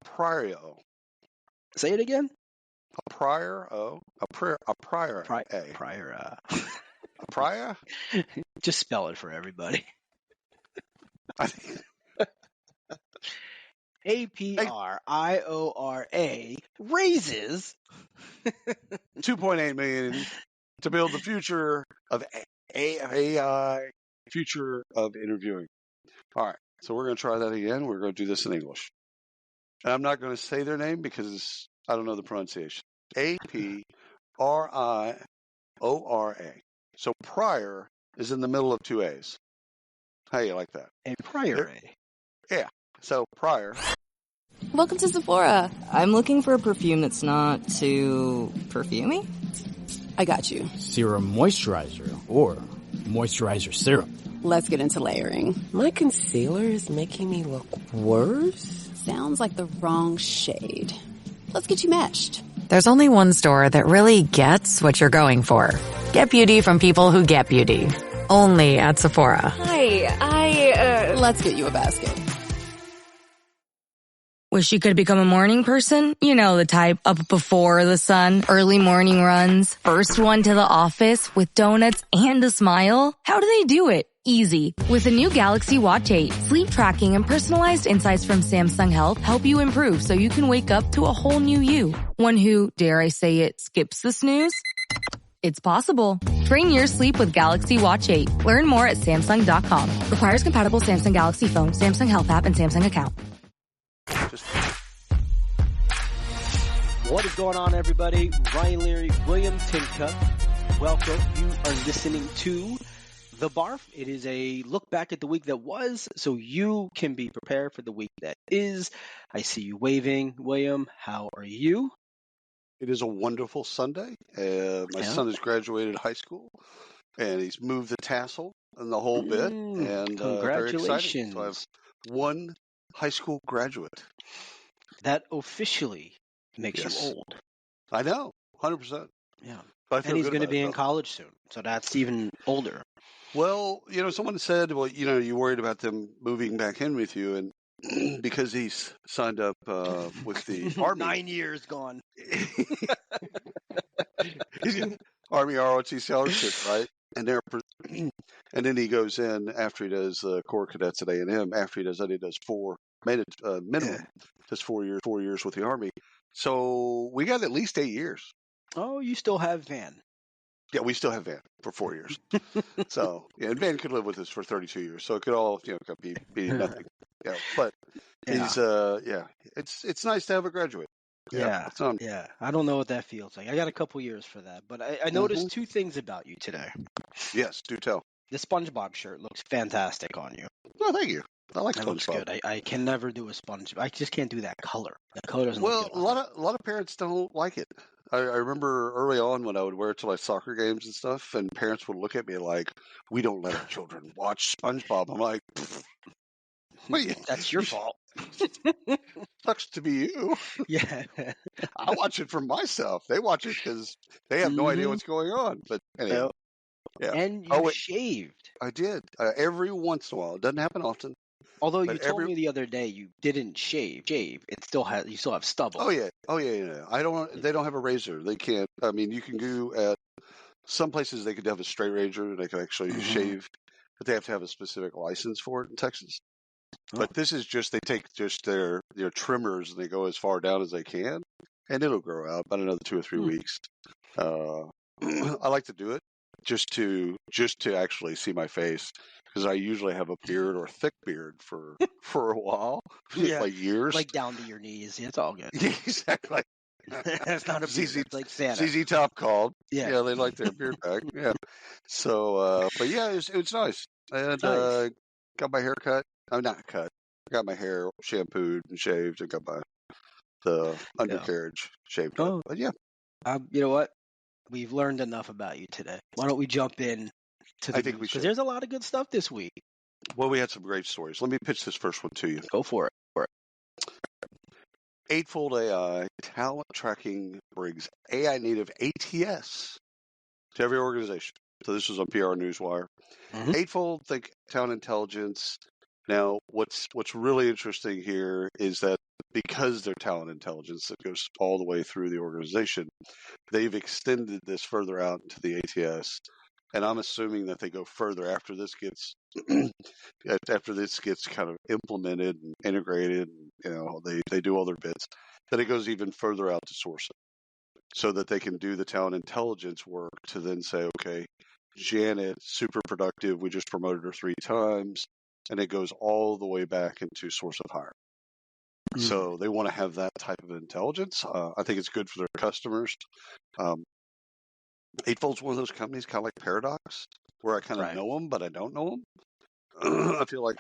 prior. Say it again. A prior. A prior. Prior. A prior. Just spell it for everybody. APRIORA raises $2.8 million to build the future of AI, future of interviewing. All right, so we're going to try that again. We're going to do this in English. And I'm not going to say their name because I don't know the pronunciation. APRIORA. So prior is in the middle of two A's. How do you like that? a prior. Yeah. So prior. Welcome to Sephora. I'm looking for a perfume that's not too perfumey. I got you. Serum moisturizer or moisturizer serum. Let's get into layering. My concealer is making me look worse. Sounds like the wrong shade. Let's get you matched. There's only one store that really gets what you're going for. Get beauty from people who get beauty. Only at Sephora. Hi, Let's get you a basket. Wish you could become a morning person? You know the type, up before the sun, early morning runs, first one to the office with donuts and a smile. How do they do it? Easy. With the new Galaxy Watch 8, sleep tracking and personalized insights from Samsung Health help you improve so you can wake up to a whole new you. One who, dare I say it, skips the snooze? It's possible. Train your sleep with Galaxy Watch 8. Learn more at Samsung.com. Requires compatible Samsung Galaxy phone, Samsung Health app, and Samsung account. What is going on, everybody? Ryan Leary, William Tincup. Welcome. You are listening to The Barf. It is a look back at the week that was, so you can be prepared for the week that is. I see you waving. William, how are you? It is a wonderful Sunday. My son has graduated high school, and he's moved the tassel and the whole bit. And very exciting. So I have one high school graduate. That officially makes you old. I know, 100%. Yeah. And he's going to be in college soon, so that's even older. Well, someone said, well, you worried about them moving back in with you, and because he's signed up with the Army. 9 years gone. Army ROT scholarship, right? And then he goes in after he does Corps Cadets at A&M. After he does that, he does minimum. Does 4 years with the Army. So we got at least 8 years. Oh, you still have Van. Yeah, we still have Van for 4 years. So, and Van could live with us for 32 years. So it could all, be nothing. Yeah, but he's, it's nice to have a graduate. Yeah. I don't know what that feels like. I got a couple years for that, but I noticed two things about you today. Yes, do tell. The SpongeBob shirt looks fantastic on you. Oh, thank you. I like SpongeBob. It looks good. I can never do a SpongeBob. I just can't do that color. That color doesn't look good. Well, a lot of parents don't like it. I remember early on when I would wear it to like soccer games and stuff, and parents would look at me like, "We don't let our children watch SpongeBob." I'm like, "That's your fault." Sucks to be you. Yeah, I watch it for myself. They watch it because they have no idea what's going on. But anyway, And you shaved. I did every once in a while. It doesn't happen often. Although you told me the other day you didn't shave. You still have stubble. Oh yeah. They don't have a razor. They can't. I mean, you can go at some places. They could have a straight razor and they can actually shave, but they have to have a specific license for it in Texas. But this is just they take just their trimmers and they go as far down as they can, and it'll grow out about another 2 or 3 weeks. I like to do it just to actually see my face. Because I usually have a beard or thick beard for a while, like years, like down to your knees. It's all good. Yeah, exactly. It's not a beard. It's like Santa. ZZ Top called. Yeah, they like their beard back. Yeah. So, but yeah, it's nice. And got my hair cut. I'm not cut. I got my hair shampooed and shaved, and got the undercarriage shaved. Oh, but yeah. You know what? We've learned enough about you today. Why don't we jump in? I think we should. Because there's a lot of good stuff this week. Well, we had some great stories. Let me pitch this first one to you. Go for it. Eightfold AI talent tracking brings AI native ATS to every organization. So this was on PR Newswire. Eightfold think talent intelligence Now, what's really interesting here is that because they're talent intelligence that goes all the way through the organization, they've extended this further out into the ATS. And I'm assuming that they go further after this gets kind of implemented and integrated. They do all their bits. That it goes even further out to sourcing, so that they can do the talent intelligence work to then say, okay, Janet, super productive. We just promoted her 3 times, and it goes all the way back into source of hire. So they want to have that type of intelligence. I think it's good for their customers. Eightfold's one of those companies, kind of like Paradox, where I kind of know them, but I don't know them. I feel like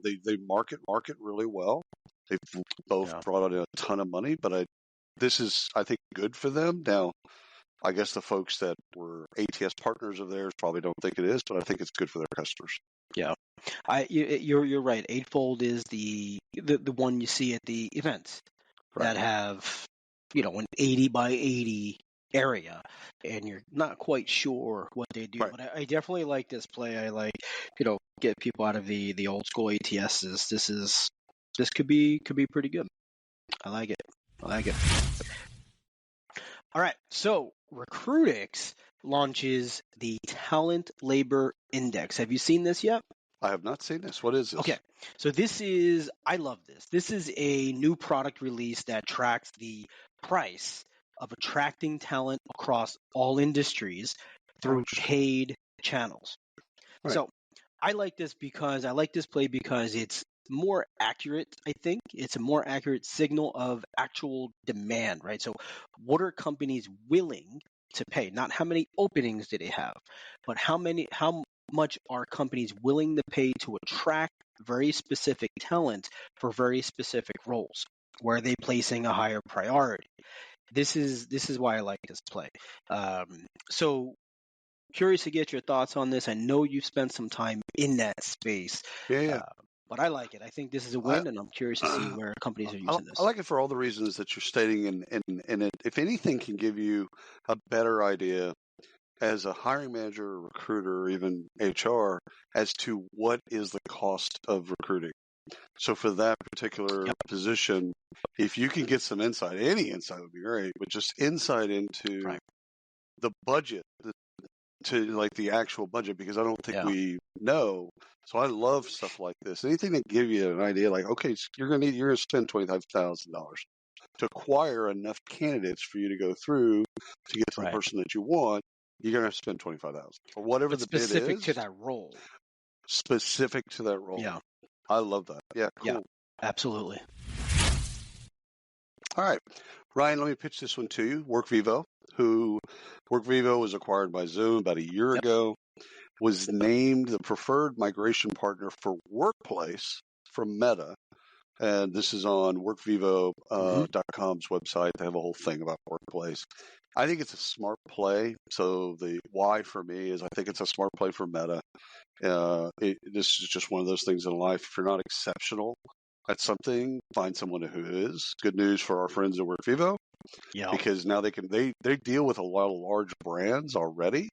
they market really well. They've both brought in a ton of money, but this is, I think, good for them. Now, I guess the folks that were ATS partners of theirs probably don't think it is, but I think it's good for their customers. Yeah, you're right. Eightfold is the one you see at the events that have an 80 by 80 area, and you're not quite sure what they do. But I definitely like this play. I like get people out of the old school ATSs. This could be pretty good. I like it. All right, so Recruitix launches the Talent Labor Index. Have you seen this yet? I have not seen this. What is this? Okay, so I love this. This is a new product release that tracks the price of attracting talent across all industries through paid channels. So I like this play because it's more accurate, I think. It's a more accurate signal of actual demand, right? So what are companies willing to pay? Not how many openings do they have, but how much are companies willing to pay to attract very specific talent for very specific roles? Where are they placing a higher priority? This is why I like this play. So curious to get your thoughts on this. I know you've spent some time in that space. But I like it. I think this is a win, and I'm curious to see where companies are using this. I like it for all the reasons that you're stating, and it, if anything, can give you a better idea as a hiring manager, recruiter, or even HR as to what is the cost of recruiting. So for that particular position, if you can get some insight, any insight would be great, but just insight into the budget, to like the actual budget, because I don't think we know. So I love stuff like this. Anything that give you an idea, like, okay, you're going to spend $25,000 to acquire enough candidates for you to go through to get to the person that you want. You're going to have to spend $25,000 or whatever the bid is. Specific to that role. Specific to that role. Yeah. I love that. Yeah, cool. Yeah, absolutely. All right. Ryan, let me pitch this one to you. Workvivo was acquired by Zoom about a year ago, was named the preferred migration partner for Workplace from Meta. And this is on workvivo.com's website. They have a whole thing about Workplace. I think it's a smart play. So the why for me is I think it's a smart play for Meta. This is just one of those things in life. If you're not exceptional at something, find someone who is. Good news for our friends at Workvivo. Yeah. Because now they deal with a lot of large brands already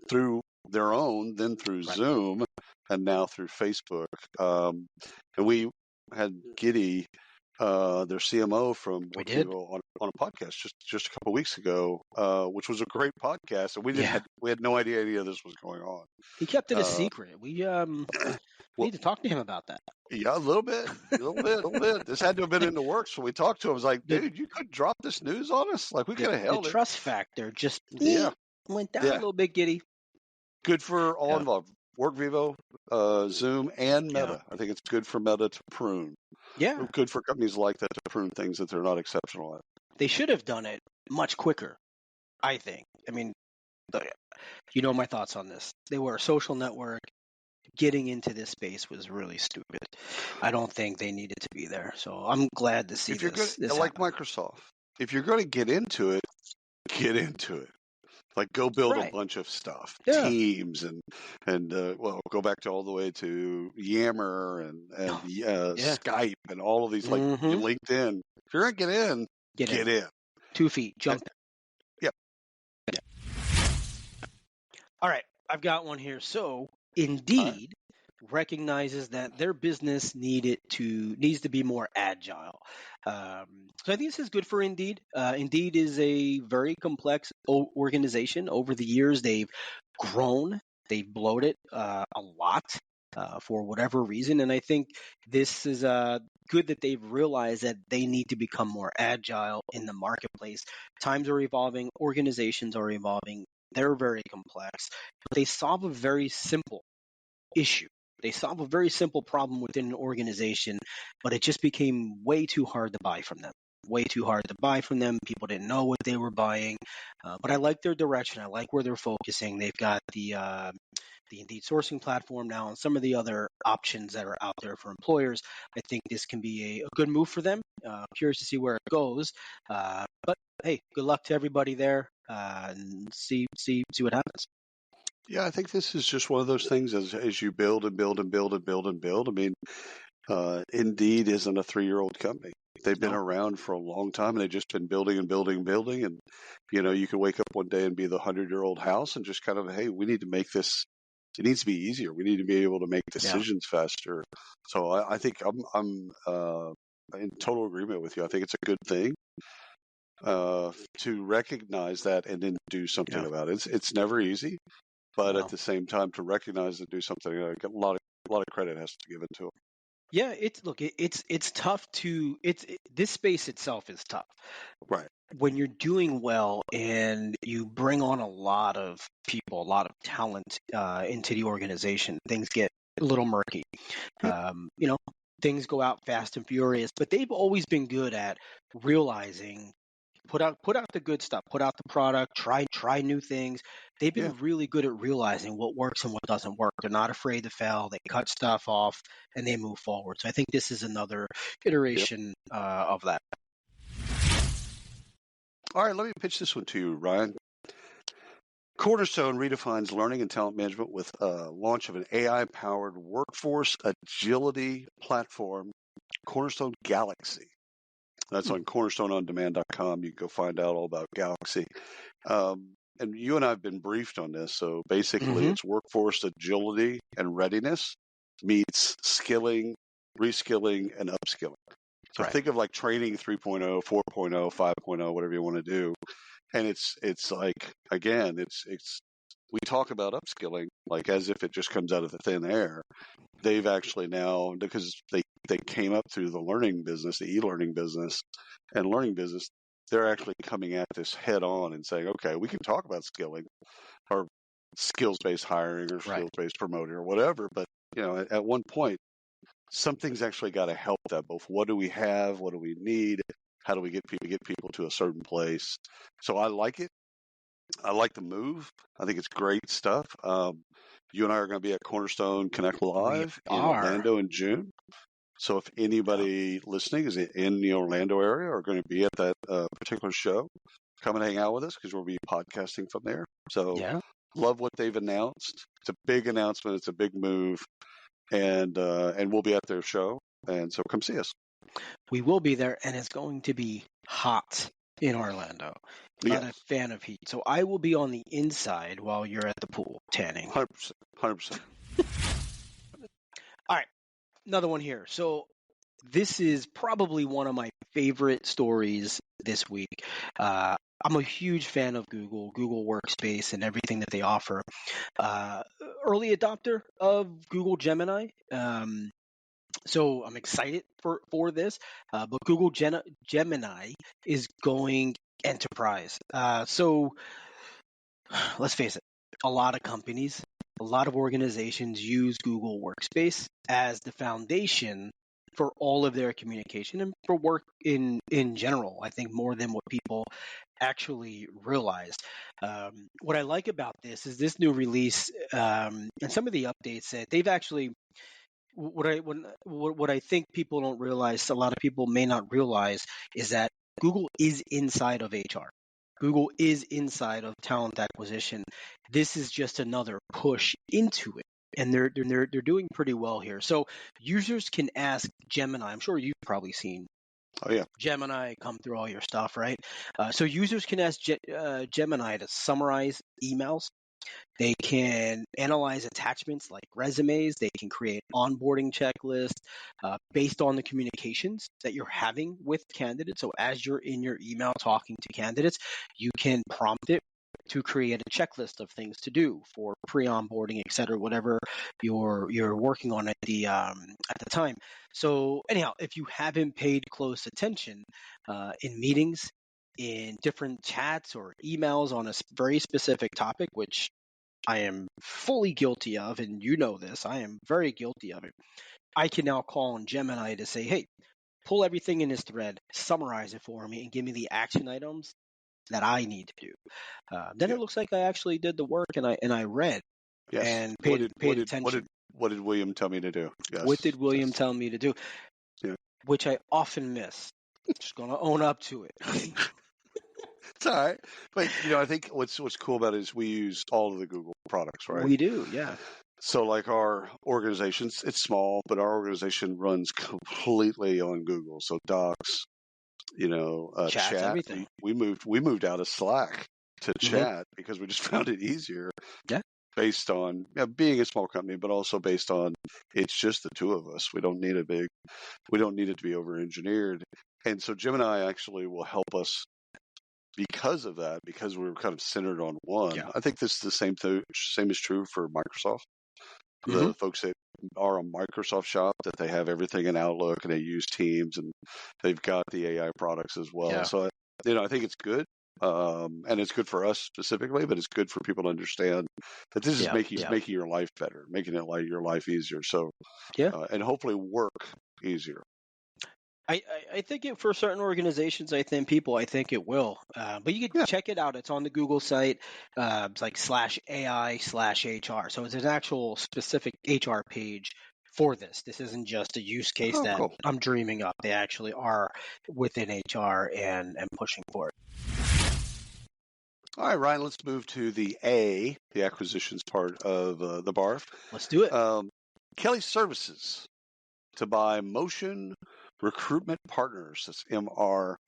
through their own, then through Zoom, and now through Facebook. And we had Giddy, their CMO from Workvivo, on a podcast just a couple of weeks ago, which was a great podcast, and we had no idea any of this was going on. He kept it a secret. We need to talk to him about that. Yeah, a little bit. This had to have been in the works when we talked to him. I was like, dude, you could drop this news on us? Like, we could have held it. The trust factor just went down a little bit, Giddy. Good for all involved. Workvivo, Zoom, and Meta. I think it's good for Meta to prune. Yeah. Good for companies like that to prune things that they're not exceptional at. They should have done it much quicker, I think. I mean, you know my thoughts on this. They were a social network. Getting into this space was really stupid. I don't think they needed to be there. So I'm glad to see this like Microsoft. If you're going to get into it, get into it. Like, go build a bunch of stuff, Teams, and go back to all the way to Yammer and Skype and all of these, like LinkedIn. If you're going to get in, get in. 2 feet, jump in. All right, I've got one here. So, Indeed recognizes that their business needs to be more agile. So I think this is good for Indeed. Indeed is a very complex organization. Over the years, they've grown, they've bloated a lot for whatever reason, and I think this is good that they've realized that they need to become more agile in the marketplace. Times are evolving, organizations are evolving. They're very complex, but they solve a very simple issue. They solve a very simple problem within an organization, but it just became way too hard to buy from them. Way too hard to buy from them. People didn't know what they were buying, but I like their direction. I like where they're focusing. They've got the Indeed sourcing platform now and some of the other options that are out there for employers. I think this can be a good move for them. Curious to see where it goes. But hey, good luck to everybody there, and see what happens. Yeah, I think this is just one of those things as you build and build and build and build and build. I mean, Indeed isn't a 3-year-old company. They've been around for a long time, and they've just been building and building and building. And, you can wake up one day and be the 100-year-old house and just kind of, hey, we need to make this, it needs to be easier. We need to be able to make decisions faster. So I think I'm in total agreement with you. I think it's a good thing to recognize that and then do something about it. It's never easy. But at the same time, to recognize and do something, a lot of credit has to give into them. Yeah, it's tough to this space itself is tough. Right. When you're doing well and you bring on a lot of people, a lot of talent into the organization, things get a little murky. Things go out fast and furious, but they've always been good at realizing. Put out the good stuff. Put out the product. Try new things. They've been really good at realizing what works and what doesn't work. They're not afraid to fail. They cut stuff off and they move forward. So I think this is another iteration of that. All right, let me pitch this one to you, Ryan. Cornerstone redefines learning and talent management with launch of an AI-powered workforce agility platform, Cornerstone Galaxy. That's on cornerstoneondemand.com. You can go find out all about Galaxy. And you and I have been briefed on this. So basically, it's workforce agility and readiness meets skilling, reskilling, and upskilling. So think of like training 3.0, 4.0, 5.0, whatever you want to do. And it's like, again, we talk about upskilling like as if it just comes out of the thin air. They've actually now, because they came up through the learning business, the e-learning business and learning business, they're actually coming at this head on and saying, okay, we can talk about skilling or skills-based hiring or skills-based promoting or whatever. But, at one point, something's actually got to help that. Both what do we have? What do we need? How do we get people to a certain place? So I like it. I like the move. I think it's great stuff. You and I are going to be at Cornerstone Connect Live in Orlando in June. So if anybody listening is in the Orlando area or going to be at that particular show, come and hang out with us because we'll be podcasting from there. So love what they've announced. It's a big announcement. It's a big move. And we'll be at their show. And so come see us. We will be there, and it's going to be hot in Orlando. Not a fan of heat. So I will be on the inside while you're at the pool tanning. 100%. All right. Another one here. So this is probably one of my favorite stories this week. I'm a huge fan of Google Workspace and everything that they offer. Early adopter of Google Gemini. So I'm excited for this. But Google Gemini is going enterprise. So let's face it, a lot of companies, a lot of organizations use Google Workspace as the foundation for all of their communication and for work in general. I think more than what people actually realize. What I like about this is this new release and some of the updates that they've actually. What I think people don't realize, a lot of people may not realize, is that Google is inside of HR. Google is inside of talent acquisition. This is just another push into it, and they're doing pretty well here. So users can ask Gemini. I'm sure you've probably seen Gemini come through all your stuff, right? So users can ask Gemini to summarize emails, They can analyze attachments like resumes. They can create onboarding checklists based on the communications that you're having with candidates. So as you're in your email talking to candidates, you can prompt it to create a checklist of things to do for pre-onboarding, et cetera, whatever you're working on at the time. So anyhow, if you haven't paid close attention in meetings, in different chats or emails on a very specific topic, which I am fully guilty of, and you know this, I am very guilty of it. I can now call on Gemini to say, hey, pull everything in this thread, summarize it for me, and give me the action items that I need to do. Then it looks like I actually did the work, and I read and paid attention. What did William tell me to do? Yes. What did William tell me to do? Yeah. Which I often miss. Just going to own up to it. It's all right. But, I think what's cool about it is we use all of the Google products, right? We do, yeah. So like our organizations, it's small, but our organization runs completely on Google. So Docs, Chats, chat. everything. We moved out of Slack to chat because we just found it easier. Yeah. Based on being a small company, but also based on it's just the two of us. We don't need it to be over engineered. And so Gemini actually will help us because of that, because we're kind of centered on one. Yeah. I think this is the same is true for Microsoft. The folks that are a Microsoft shop, that they have everything in Outlook and they use Teams and they've got the AI products as well. Yeah. So, I think it's good. And it's good for us specifically, but it's good for people to understand that this is making your life better, making your life easier. So, and hopefully work easier. I think for certain organizations, I think it will. But you can check it out. It's on the Google site. It's like /AI/HR. So it's an actual specific HR page for this. This isn't just a use case that cool. I'm dreaming up. They actually are within HR and pushing for it. All right, Ryan, let's move to the acquisitions part of the BARF. Let's do it. Kelly Services to buy Motion Recruitment Partners, that's MRP,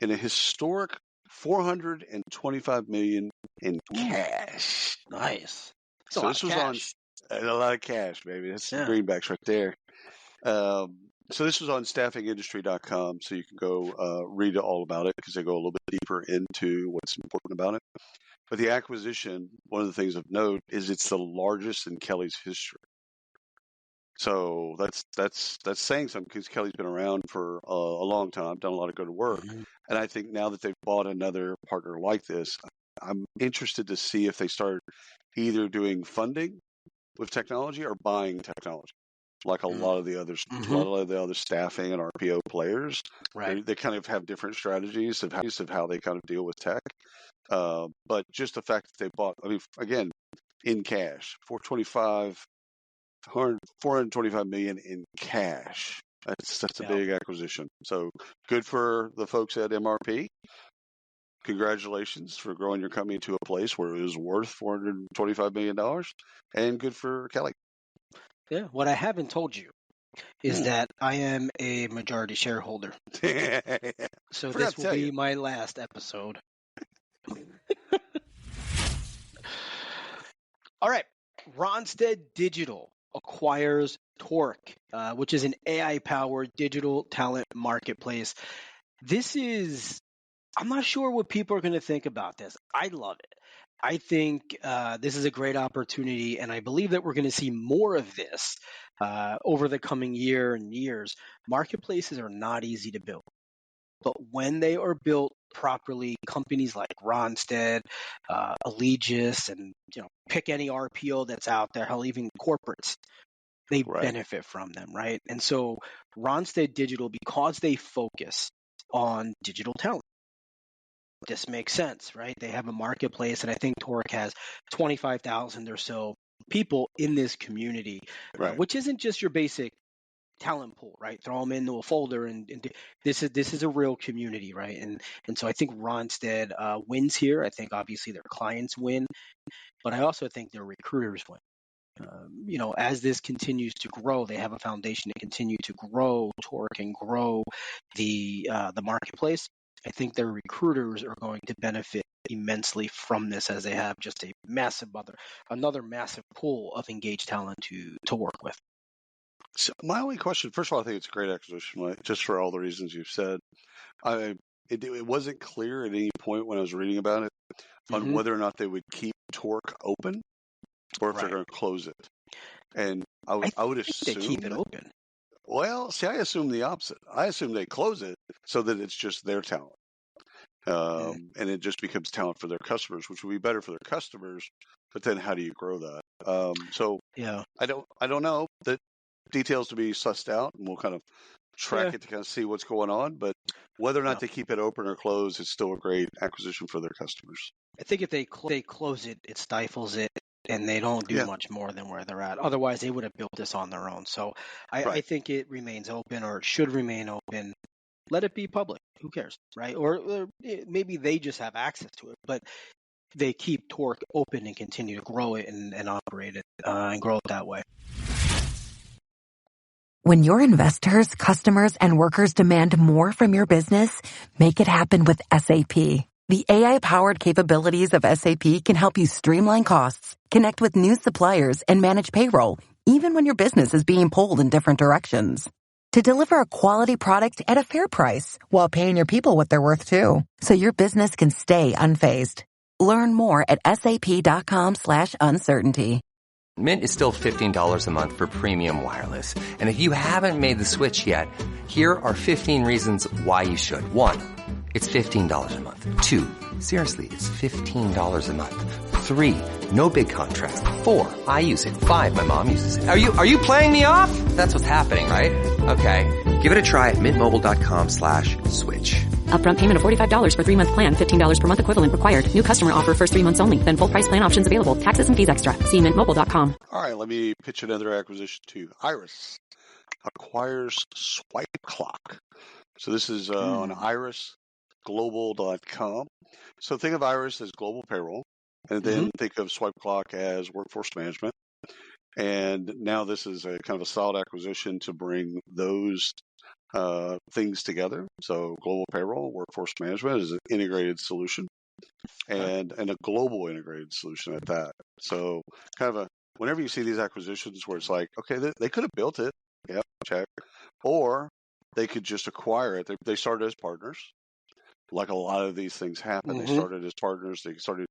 in a historic $425 million in cash. Nice. So this was on a lot of cash, baby. That's the greenbacks right there. So this was on staffingindustry.com, so you can go read all about it because they go a little bit deeper into what's important about it. But the acquisition, one of the things of note is it's the largest in Kelly's history. So that's saying something because Kelly's been around for a long time, done a lot of good work. And I think now that they've bought another partner like this, I'm interested to see if they start either doing funding with technology or buying technology, like a lot of the other staffing and RPO players. Right. They kind of have different strategies of how they kind of deal with tech. But just the fact that they bought, again, in cash, $425 million in cash. That's a big acquisition. So good for the folks at MRP. Congratulations for growing your company to a place where it was worth $425 million, and good for Kelly. Yeah. What I haven't told you is that I am a majority shareholder. So this will be my last episode. All right. Ronstead Digital acquires Torque, which is an AI-powered digital talent marketplace. I'm not sure what people are going to think about this. I love it. I think this is a great opportunity, and I believe that we're going to see more of this over the coming year and years. Marketplaces are not easy to build, but when they are built properly, companies like Ronstead, Allegis, and pick any RPO that's out there, hell, even corporates, they benefit from them, right? And so Ronstead Digital, because they focus on digital talent, this makes sense, right? They have a marketplace, and I think Torque has 25,000 or so people in this community, which isn't just your basic talent pool, right? Throw them into a folder, and this is a real community, right? And so I think Ronstead wins here. I think obviously their clients win, but I also think their recruiters win. As this continues to grow, they have a foundation to continue to grow Torque and grow the marketplace. I think their recruiters are going to benefit immensely from this, as they have just a another massive pool of engaged talent to work with. So my only question, first of all, I think it's a great acquisition, just for all the reasons you've said. It wasn't clear at any point when I was reading about it on whether or not they would keep Torque open or if they're going to close it. And I would assume they keep it open. Well, see, I assume the opposite. I assume they close it so that it's just their talent. And it just becomes talent for their customers, which would be better for their customers. But then how do you grow that? So yeah, I don't know. The details to be sussed out, and we'll kind of track it to kind of see what's going on. But whether or not they keep it open or close, it's still a great acquisition for their customers. I think if they close it, it stifles it, and they don't do much more than where they're at. Otherwise, they would have built this on their own. So I think it remains open, or it should remain open. Let it be public. Who cares, right? Or maybe they just have access to it, but they keep Torque open and continue to grow it and operate it and grow it that way. When your investors, customers, and workers demand more from your business, make it happen with SAP. The AI-powered capabilities of SAP can help you streamline costs, connect with new suppliers, and manage payroll, even when your business is being pulled in different directions. To deliver a quality product at a fair price, while paying your people what they're worth too, so your business can stay unfazed. Learn more at sap.com/uncertainty. Mint is still $15 a month for premium wireless. And if you haven't made the switch yet, here are 15 reasons why you should. 1, it's $15 a month. 2, seriously, it's $15 a month. 3, no big contrast. 4, I use it. 5, my mom uses it. Are you playing me off? That's what's happening, right? Okay, give it a try at mintmobile.com/switch. Upfront payment of $45 for 3-month plan, $15 per month equivalent required. New customer offer first 3 months only. Then full price plan options available. Taxes and fees extra. See mintmobile.com. All right, let me pitch another acquisition to Iris. Acquires Swipe Clock. So this is on irisglobal.com. So think of Iris as global payroll, and then think of Swipe Clock as workforce management. And now this is a kind of a solid acquisition to bring those things together. So global payroll, workforce management is an integrated solution, and a global integrated solution at that. So kind of whenever you see these acquisitions where it's like, okay, they could have built it, check, or they could just acquire it. They started as partners. Like a lot of these things happen, they started as partners. They started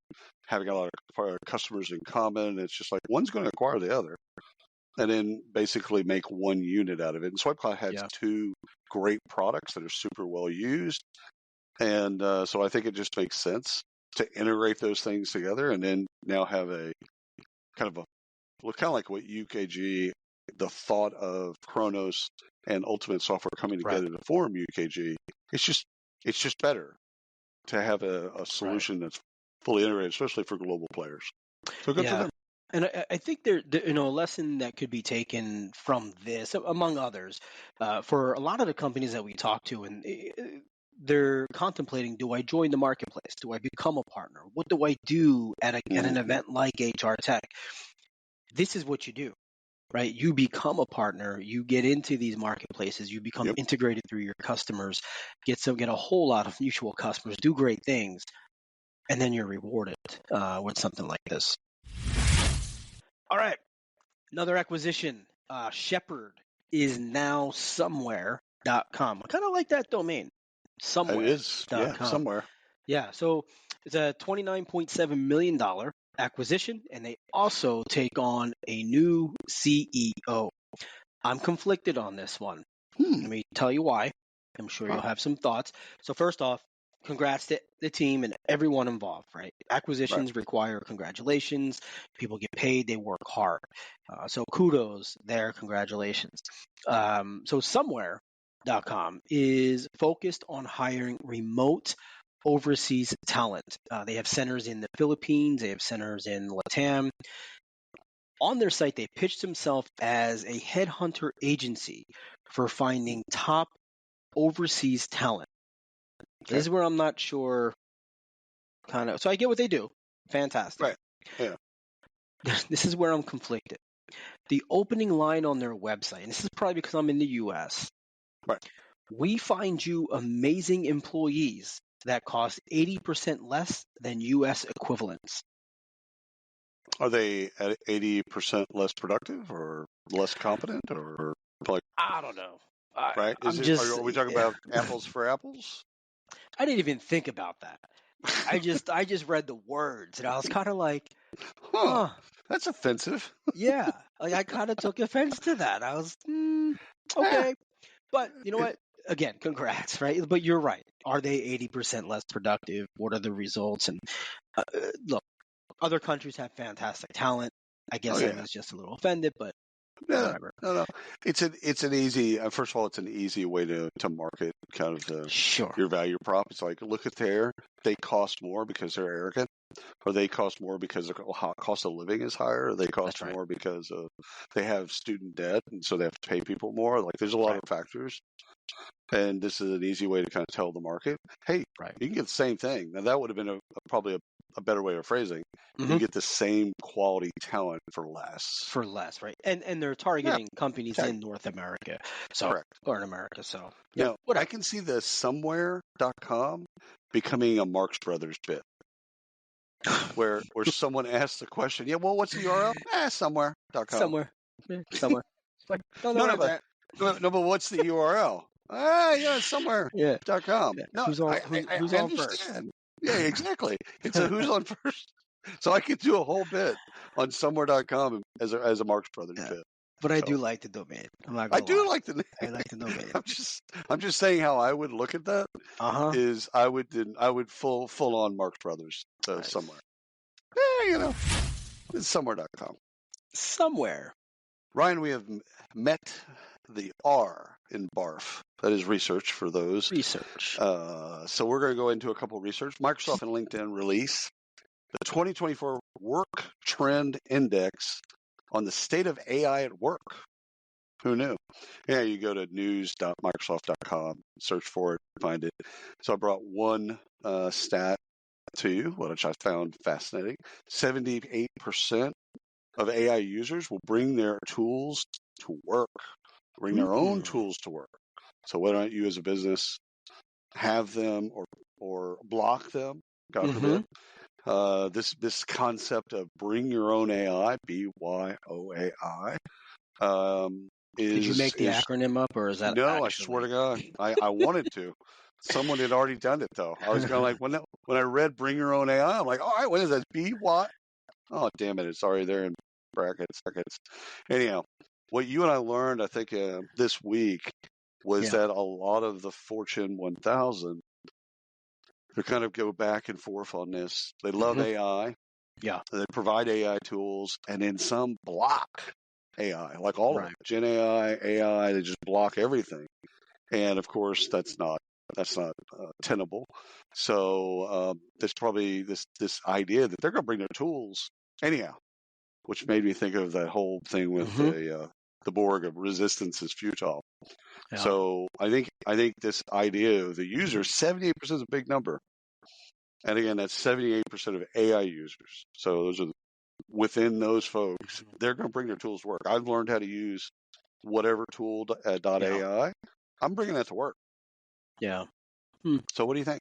having a lot of customers in common. It's just like one's going to acquire the other, and then basically make one unit out of it. And SwipeCloud has 2 great products that are super well used, and so I think it just makes sense to integrate those things together, and then now have a kind of like what UKG, the thought of Kronos and Ultimate Software coming together to form UKG. It's just better to have a solution that's fully integrated, especially for global players. So good for them. And I think there, a lesson that could be taken from this, among others, for a lot of the companies that we talk to, and they're contemplating: do I join the marketplace? Do I become a partner? What do I do at an event like HR Tech? This is what you do, right? You become a partner. You get into these marketplaces. You become integrated through your customers. Get a whole lot of mutual customers. Do great things, and then you're rewarded with something like this. All right, another acquisition. Shepherd is now somewhere.com. I kind of like that domain. Somewhere. It is, somewhere. Yeah, so it's a $29.7 million acquisition, and they also take on a new CEO. I'm conflicted on this one. Let me tell you why. I'm sure you'll have some thoughts. So first off, congrats to the team and everyone involved, right? Acquisitions require congratulations. People get paid. They work hard. So kudos there. Congratulations. So somewhere.com is focused on hiring remote overseas talent. They have centers in the Philippines. They have centers in Latam. On their site, they pitched themselves as a headhunter agency for finding top overseas talent. Okay. This is where I'm not sure, so I get what they do. Fantastic. Right. Yeah. This is where I'm conflicted. The opening line on their website, and this is probably because I'm in the U.S. Right. We find you amazing employees that cost 80% less than U.S. equivalents. Are they at 80% less productive or less competent or like? I don't know. Right? Are we talking about apples for apples? I didn't even think about that. I just read the words and I was kind of like, huh, that's offensive. Yeah, like I kind of took offense to that. I was okay, but you know what? Again, congrats, right? But you're right. Are they 80% less productive? What are the results? And look, other countries have fantastic talent. I guess I was just a little offended, but whatever. No. It's an easy. First of all, it's an easy way to market kind of your value prop. It's like, look at they cost more because they're arrogant, or they cost more because their cost of living is higher, or they cost more because they have student debt, and so they have to pay people more. Like, there's a lot of factors, and this is an easy way to kind of tell the market, hey, you can get the same thing. Now, that would have been probably a better way of phrasing. You get the same quality talent for less. For less, right? And they're targeting companies in North America, or in America. So now, I can see the somewhere.com becoming a Marx Brothers bit, where someone asks the question, well, what's the URL? Somewhere.com. Somewhere. Like, no, but what's the URL? Somewhere.com. No, who's on understand. first? Yeah, exactly. It's a who's on first. So I could do a whole bit on somewhere.com as a Marx Brothers bit. But I do like the domain. I'm not gonna lie. like the name. I like the domain. I'm just saying how I would look at that. Is I would full on Marx Brothers somewhere. It's somewhere.com. Somewhere. Ryan, we have met the R in BARF. That is research for those. Research. So we're going to go into a couple of research. Microsoft and LinkedIn release the 2024 Work Trend Index on the state of AI at work. Who knew? Yeah, you go to news.microsoft.com, search for it, find it. So I brought one stat to you, which I found fascinating. 78% of AI users will bring their tools to work, bring their own tools to work. So why don't you as a business have them or block them, God forbid. This concept of bring your own AI, BYOAI, did you make the acronym up, or is that no? I swear to God, I wanted to. Someone had already done it though. I was going like when I read "Bring Your Own AI," I'm like, all right, what is that? BY? Oh, damn it! It's already there in brackets. Anyhow, what you and I learned, I think, this week was that a lot of the Fortune 1000, they kind of go back and forth on this. They love AI. Yeah. They provide AI tools, and then some block AI, like all of them. Gen AI, they just block everything. And of course, that's not tenable. So there's probably this idea that they're going to bring their tools anyhow, which made me think of that whole thing with the Borg of resistance is futile. Yeah. So I think this idea of the user, 78% is a big number. And again, that's 78% of AI users. So those are within those folks, they're going to bring their tools to work. I've learned how to use whatever tool .ai. I'm bringing that to work. Yeah. So what do you think?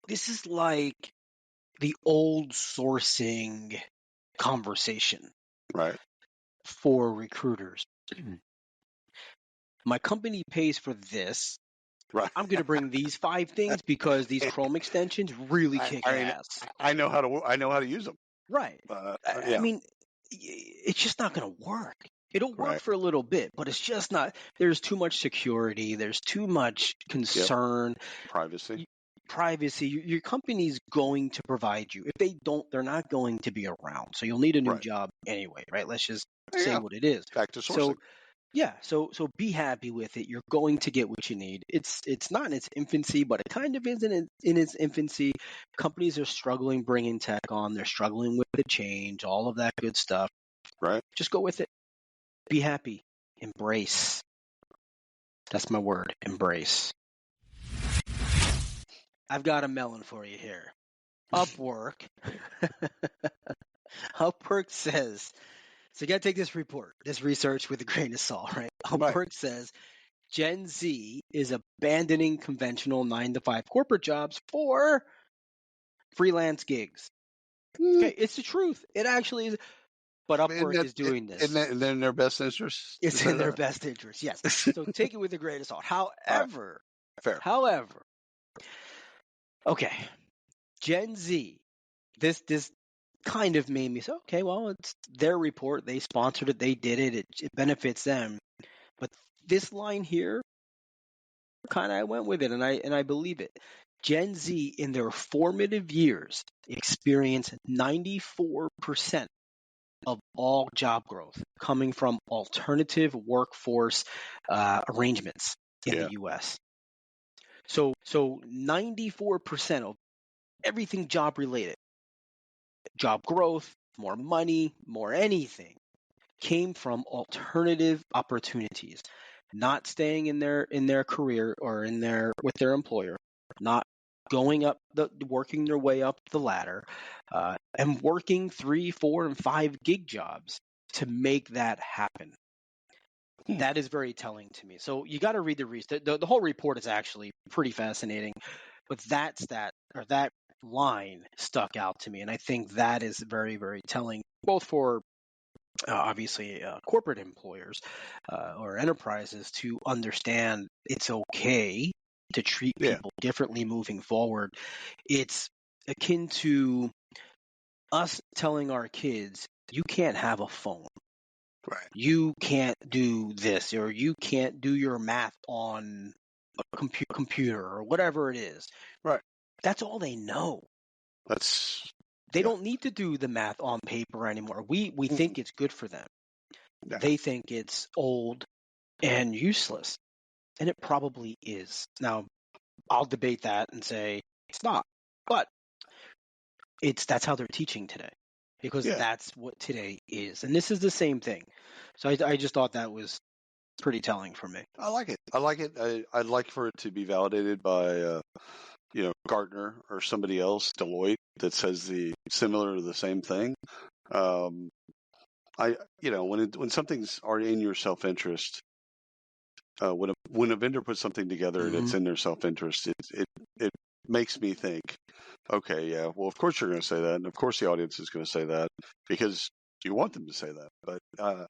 This is like the old sourcing conversation, right? For recruiters. My company pays for this. Right. I'm going to bring these 5 things because these Chrome extensions really kick ass. I know how to use them. Right. I mean, it's just not going to work. It'll work for a little bit, but it's just not. There's too much security. There's too much concern. Privacy. Your company's going to provide you. If they don't, they're not going to be around. So you'll need a new job anyway, right? Let's just say what it is. Back to sourcing. So be happy with it. You're going to get what you need. It's not in its infancy, but it kind of is in its infancy. Companies are struggling bringing tech on. They're struggling with the change, all of that good stuff. Right. Just go with it. Be happy. Embrace. That's my word. Embrace. I've got a melon for you here. Upwork. Upwork says, so you got to take this research with a grain of salt, right? Upwork says Gen Z is abandoning conventional 9-to-5 corporate jobs for freelance gigs. Okay, it's the truth. It actually is. But Upwork is doing this. Isn't that in their best interest? It's in their best interest, yes. So take it with a grain of salt. However, Fair. Okay, Gen Z, this kind of made me say, okay, well, it's their report. They sponsored it. They did it. It benefits them. But this line here, kind of I went with it, and I believe it. Gen Z, in their formative years, experience 94% of all job growth coming from alternative workforce arrangements in the U.S. So 94% of everything job related, job growth, more money, more anything, came from alternative opportunities, not staying in their career or with their employer, not going up working their way up the ladder, and working 3, 4, and 5 gig jobs to make that happen. That is very telling to me. So you got to read the research. The whole report is actually pretty fascinating, but that stat or that line stuck out to me, and I think that is very, very telling, both for obviously corporate employers or enterprises to understand it's okay to treat people differently moving forward. It's akin to us telling our kids, you can't have a phone. Right. You can't do this, or you can't do your math on a computer or whatever it is. Right. That's all they know. They don't need to do the math on paper anymore. We think it's good for them. Yeah. They think it's old and useless, and it probably is. Now, I'll debate that and say it's not, but that's how they're teaching today, because that's what today is, and this is the same thing. So I just thought that was pretty telling for me. I like it. I'd like for it to be validated by Gartner or somebody else, Deloitte, that says the same thing. When something's already in your self-interest, when a vendor puts something together and it's in their self-interest, it makes me think, okay, yeah, well, of course you're going to say that, and of course the audience is going to say that because you want them to say that. But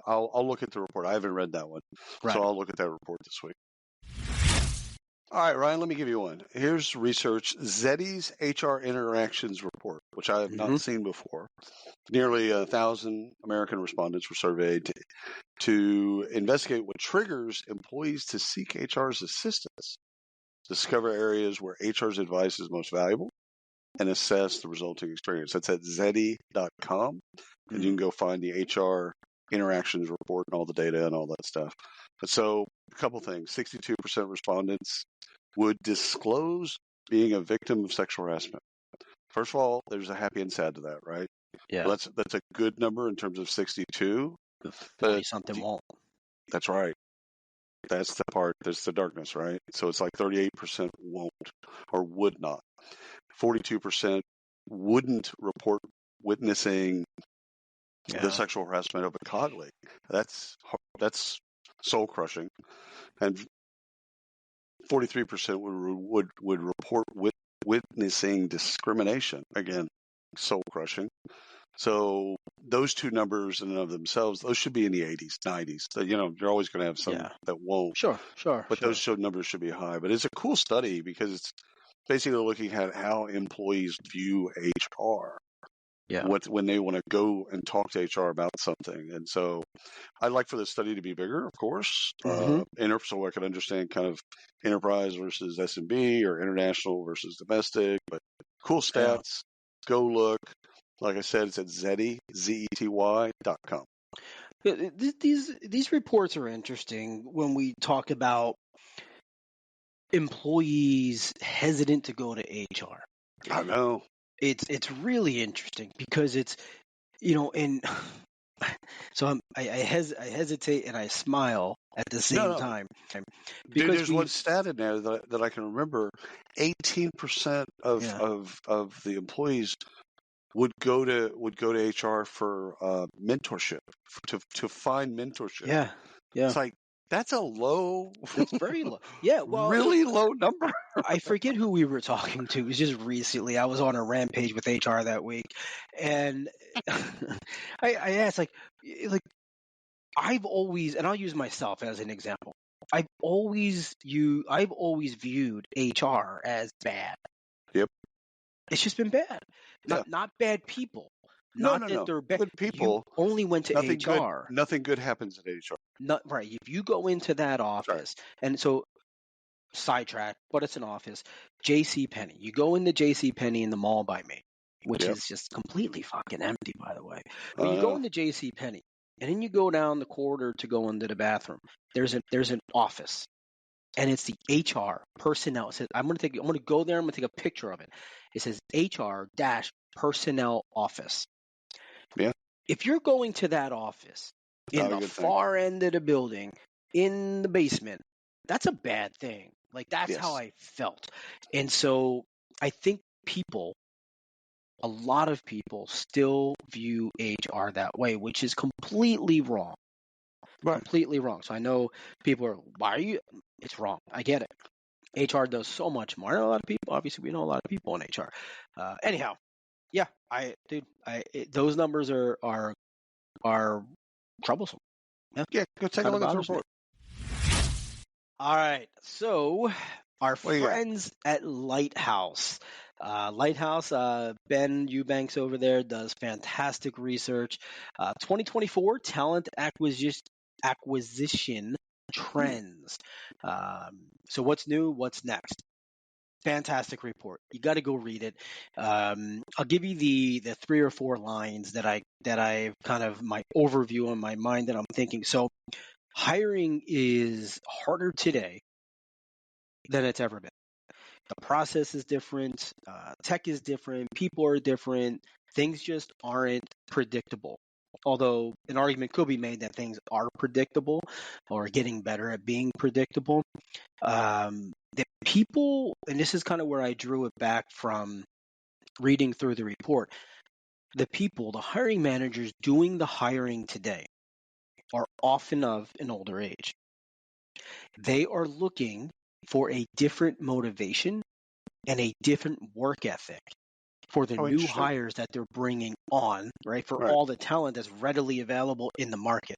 I'll look at the report. I haven't read that one, so I'll look at that report this week. All right, Ryan, let me give you one. Here's research, Zeti's HR Interactions Report, which I have not seen before. Nearly 1,000 American respondents were surveyed to investigate what triggers employees to seek HR's assistance, discover areas where HR's advice is most valuable, and assess the resulting experience. That's at Zeti.com, and you can go find the HR Interactions Report and all the data and all that stuff. So a couple things, 62% respondents would disclose being a victim of sexual harassment. First of all, there's a happy and sad to that, right? Yeah. That's a good number in terms of 62. 40-something won't. That's right. That's the part. There's the darkness, right? So it's like 38% won't or would not. 42% wouldn't report witnessing the sexual harassment of a colleague. That's soul crushing. And 43% would report witnessing discrimination. Again, soul crushing. So those two numbers in and of themselves, those should be in the 80s, 90s. So, you're always going to have some that won't. Sure. But those numbers should be high. But it's a cool study because it's basically looking at how employees view HR. Yeah. When they want to go and talk to HR about something. And so I'd like for the study to be bigger, of course, so I can understand kind of enterprise versus SMB or international versus domestic. But cool stats. Go look. Like I said, it's at Zeti, Zety.com. These reports are interesting when we talk about employees hesitant to go to HR. I know. It's really interesting because it's, and so I hesitate and I smile at the same time. Because there's one stat in there that I can remember. 18% of the employees would go to HR for mentorship, to find mentorship. Yeah. It's like That's a low. That's very low. Yeah, well, really low number. I forget who we were talking to. It was just recently. I was on a rampage with HR that week, and I asked, like, I've always, and I'll use myself as an example. I've always viewed HR as bad. Yep. It's just been bad. Not bad people. Not that they're bad. Good people. You only went to nothing HR. Nothing good happens at HR. Not right. If you go into that office, and so sidetrack, but it's an office. JCPenney. You go into JCPenney in the mall by me, which is just completely fucking empty, by the way. But you go into JCPenney, and then you go down the corridor to go into the bathroom. There's an office, and it's the HR personnel. It says, I'm gonna go there. I'm gonna take a picture of it. It says HR-personnel office. Yeah. If you're going to that office in the far end of the building, in the basement, that's a bad thing. Like, that's how I felt. And so I think a lot of people still view HR that way, which is completely wrong. Right. Completely wrong. So I know people are, why are you? It's wrong. I get it. HR does so much more. I know a lot of people. Obviously, we know a lot of people in HR. Anyhow, yeah, those numbers are troublesome. Yeah, go take a look at the report. All right, so our friends at Lighthouse. Lighthouse, Ben Eubanks over there does fantastic research. 2024 talent acquisition trends. So what's new? What's next? Fantastic report. You got to go read it. I'll give you the 3 or 4 lines that I've kind of my overview in my mind that I'm thinking. So hiring is harder today than it's ever been. The process is different. Tech is different. People are different. Things just aren't predictable. Although an argument could be made that things are predictable or getting better at being predictable. The people, and this is kind of where I drew it back from reading through the report, the hiring managers doing the hiring today are often of an older age. They are looking for a different motivation and a different work ethic for the new hires that they're bringing on, right? For all the talent that's readily available in the market.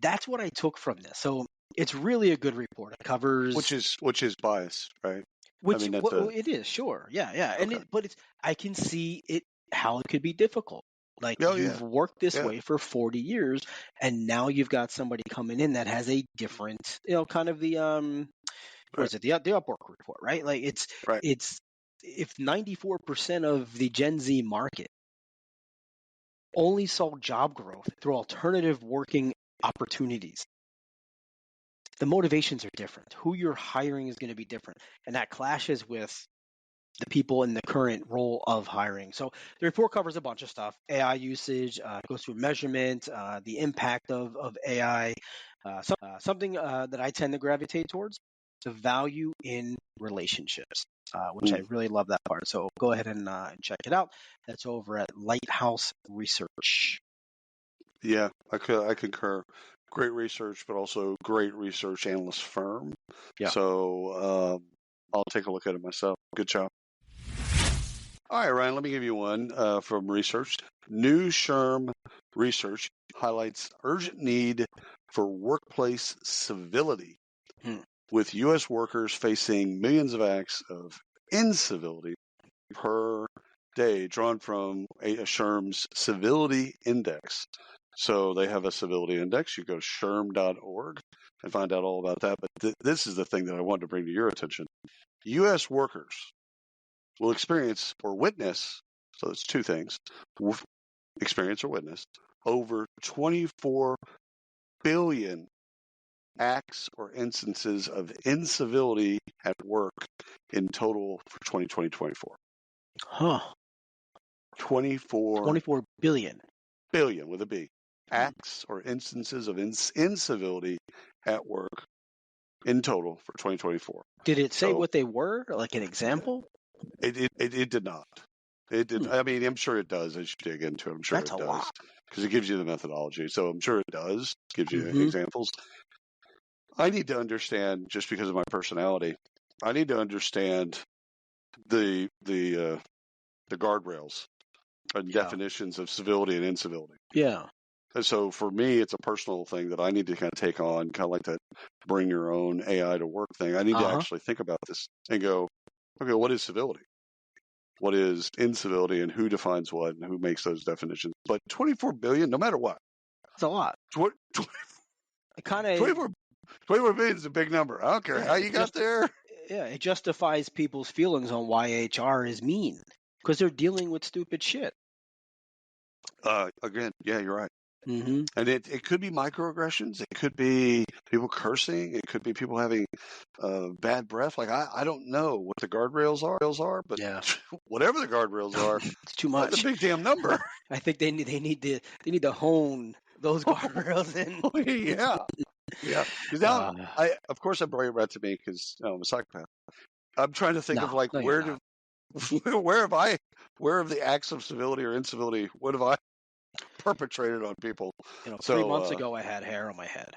That's what I took from this. So it's really a good report. It covers which is bias, right? Which it is, sure, yeah. Okay. And I can see it how it could be difficult. Like you've worked this way for 40 years, and now you've got somebody coming in that has a different, kind of the what is it, the Upwork report, right? Like it's if 94% of the Gen Z market only saw job growth through alternative working opportunities, the motivations are different. Who you're hiring is going to be different, and that clashes with the people in the current role of hiring. So the report covers a bunch of stuff. AI usage, goes through measurement, the impact of AI, something that I tend to gravitate towards, the value in relationships, which I really love that part. So go ahead and check it out. That's over at Lighthouse Research. Yeah, I concur. Great research, but also great research analyst firm. Yeah. So I'll take a look at it myself. Good job. All right, Ryan, let me give you one from research. New SHRM research highlights urgent need for workplace civility, with U.S. workers facing millions of acts of incivility per day, drawn from a SHRM's Civility Index. So they have a civility index. You go to shrm.org and find out all about that. But this is the thing that I wanted to bring to your attention. U.S. workers will experience or witness, so it's two things, experience or witness, over 24 billion acts or instances of incivility at work in total for 2024. Huh. 24 billion. Billion with a B. Acts or instances of incivility at work in total for 2024. Did it say what they were? Like an example? It did not. It did. I mean, I'm sure it does as you dig into it. I'm sure it does because it gives you the methodology. So I'm sure it does. Gives you examples. I need to understand, just because of my personality, I need to understand the guardrails and definitions of civility and incivility. Yeah. And so for me, it's a personal thing that I need to kind of take on, kind of like that bring your own AI to work thing. I need to actually think about this and go, okay, what is civility? What is incivility, and who defines what, and who makes those definitions? But 24 billion, no matter what. It's a lot. 24 billion is a big number. I don't care how you got there. Yeah, it justifies people's feelings on why HR is mean, because they're dealing with stupid shit. Again, yeah, you're right. Mm-hmm. And it could be microaggressions. It could be people cursing. It could be people having bad breath. Like, I don't know what the guardrails are, but whatever the guardrails are, it's too much. That's a big damn number. I think they need to hone those guardrails in. Yeah. Because now, of course, I bring it right to me because I'm a psychopath. I'm trying to think of like where have the acts of civility or incivility? What have I perpetrated on people? 3 months ago, I had hair on my head.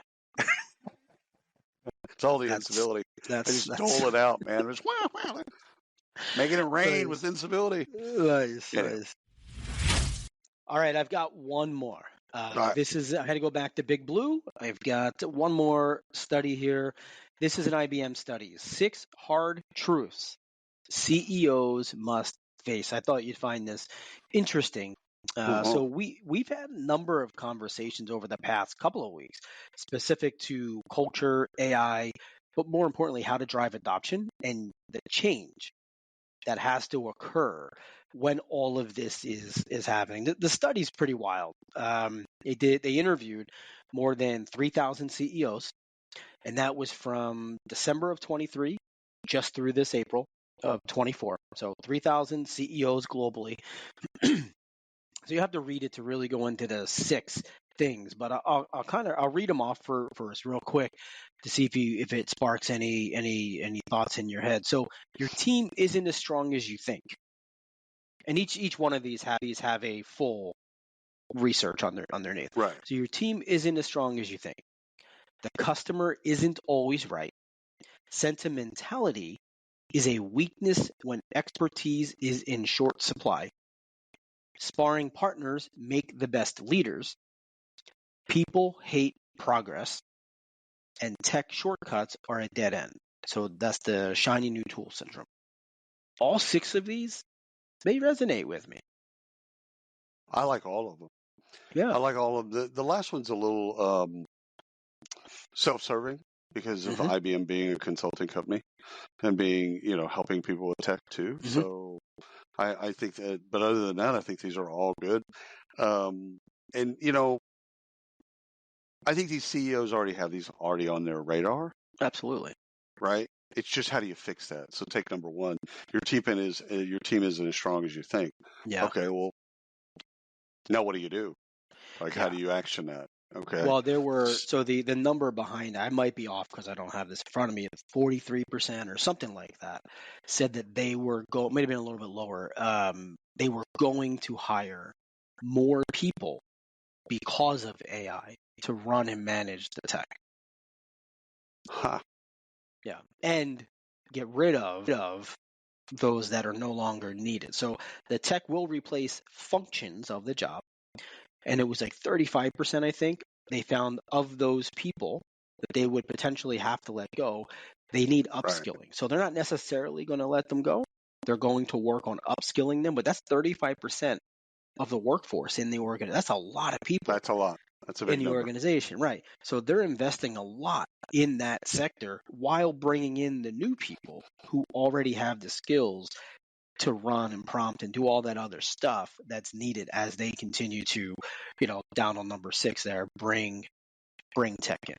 It's all the incivility. I just dole it out, man. Just making it rain with incivility. Nice. All right, I've got one more. This is, I had to go back to Big Blue. I've got one more study here. This is an IBM study. 6 hard truths CEOs must face. I thought you'd find this interesting. So we've had a number of conversations over the past couple of weeks specific to culture, AI, but more importantly, how to drive adoption and the change that has to occur when all of this is happening. The study's pretty wild. They interviewed more than 3,000 CEOs, and that was from December of 23 just through this April of 24. So 3,000 CEOs globally. So you have to read it to really go into the 6 things, but I'll read them off first real quick to see if it sparks any thoughts in your head. So your team isn't as strong as you think, and each one of these have a full research underneath. Right. So your team isn't as strong as you think. The customer isn't always right. Sentimentality is a weakness when expertise is in short supply. Sparring partners make the best leaders. People hate progress. And tech shortcuts are a dead end. So that's the shiny new tool syndrome. All 6 of these, they resonate with me. I like all of them. Yeah. I like all of them. The last one's a little self-serving because of IBM being a consulting company and being, helping people with tech too. Mm-hmm. So I think that, but other than that, I think these are all good. And, I think these CEOs already have these on their radar. Absolutely. Right? It's just how do you fix that? So take number 1. Your team isn't as strong as you think. Yeah. Okay, well, now what do you do? Like, how do you action that? Okay. Well, there were, so the number behind, I might be off because I don't have this in front of me, 43% or something like that, said that they were might have been a little bit lower. They were going to hire more people because of AI to run and manage the tech. Yeah. And get rid of those that are no longer needed. So the tech will replace functions of the job. And it was like 35%, I think, they found of those people that they would potentially have to let go, they need upskilling. Right. So they're not necessarily going to let them go. They're going to work on upskilling them, but that's 35% of the workforce in the organization. That's a lot of people. That's a lot. That's a big in the organization, right? So they're investing a lot in that sector while bringing in the new people who already have the skills to run and prompt and do all that other stuff that's needed as they continue to, down on number 6 there, bring tech in.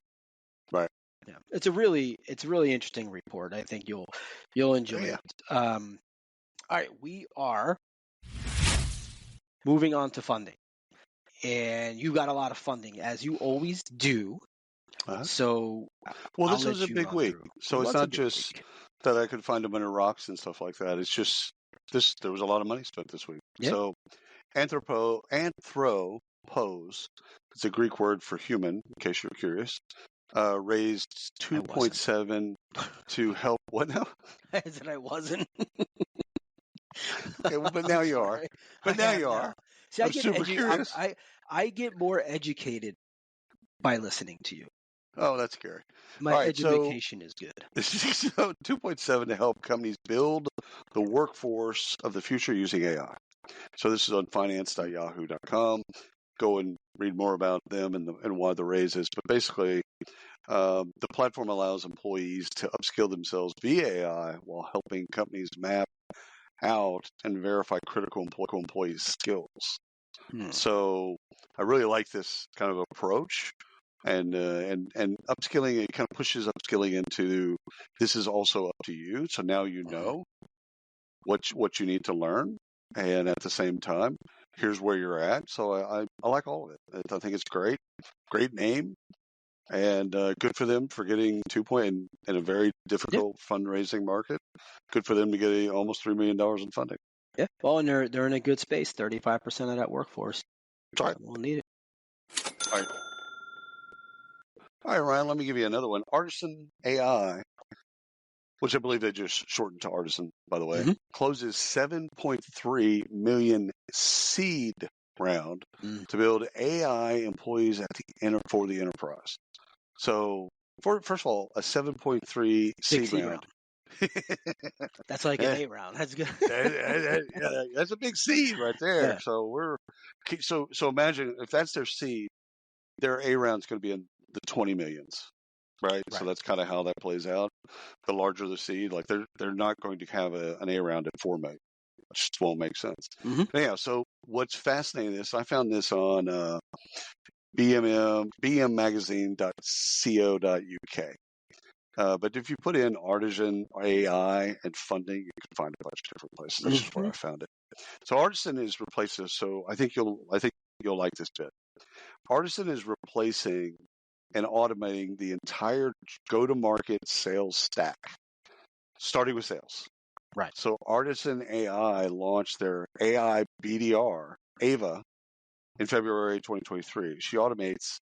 Right. Yeah. It's a really interesting report. I think you'll enjoy it. All right, we are moving on to funding. And you got a lot of funding, as you always do. So, this was a big week. So it's not just that I could find them under rocks and stuff like that. It's just there was a lot of money spent this week. Yeah. So anthropos, it's a Greek word for human, in case you're curious. raised 2.7 to help. What now? I said I wasn't. Okay, well, but now you are. But now you are. See, I'm super curious. I get more educated by listening to you. Oh, that's scary. My All right, education is good. So 2.7 to help companies build the workforce of the future using AI. So this is on finance.yahoo.com. Go and read more about them and why the raise is. But basically, the platform allows employees to upskill themselves via AI while helping companies map out and verify critical employee skills. So I really like this kind of approach. And upskilling, it kind of pushes upskilling into this is also up to you. So now you know what you need to learn, and at the same time, here's where you're at. So I like all of it. I think it's great name, and good for them for getting 2 point in a very difficult fundraising market. Good for them to get almost $3 million in funding. Yeah, well, and they're in a good space. 35% of that workforce. That's right. We'll need it. All right, Ryan, let me give you another one. Artisan AI, which I believe they just shortened to Artisan, by the way, closes $7.3 million seed round to build AI employees for the enterprise. So, first of all, a 7.3 seed round. That's like an 8 round. That's good. That's a big seed right there. Yeah. So imagine if that's their seed, their A round's going to be in the 20 millions, right? So that's kind of how that plays out. The larger the seed, like they're not going to have an A round at 4 million. It just won't make sense. Anyhow, so what's fascinating is I found this on bmmagazine.co.uk. But if you put in Artisan AI and funding, you can find a bunch of different places. That's just where I found it. So Artisan is replacing. So I think you'll like this bit. Artisan is replacing and automating the entire go-to-market sales stack, starting with sales. Right. So Artisan AI launched their AI BDR, Ava, in February 2023. She automates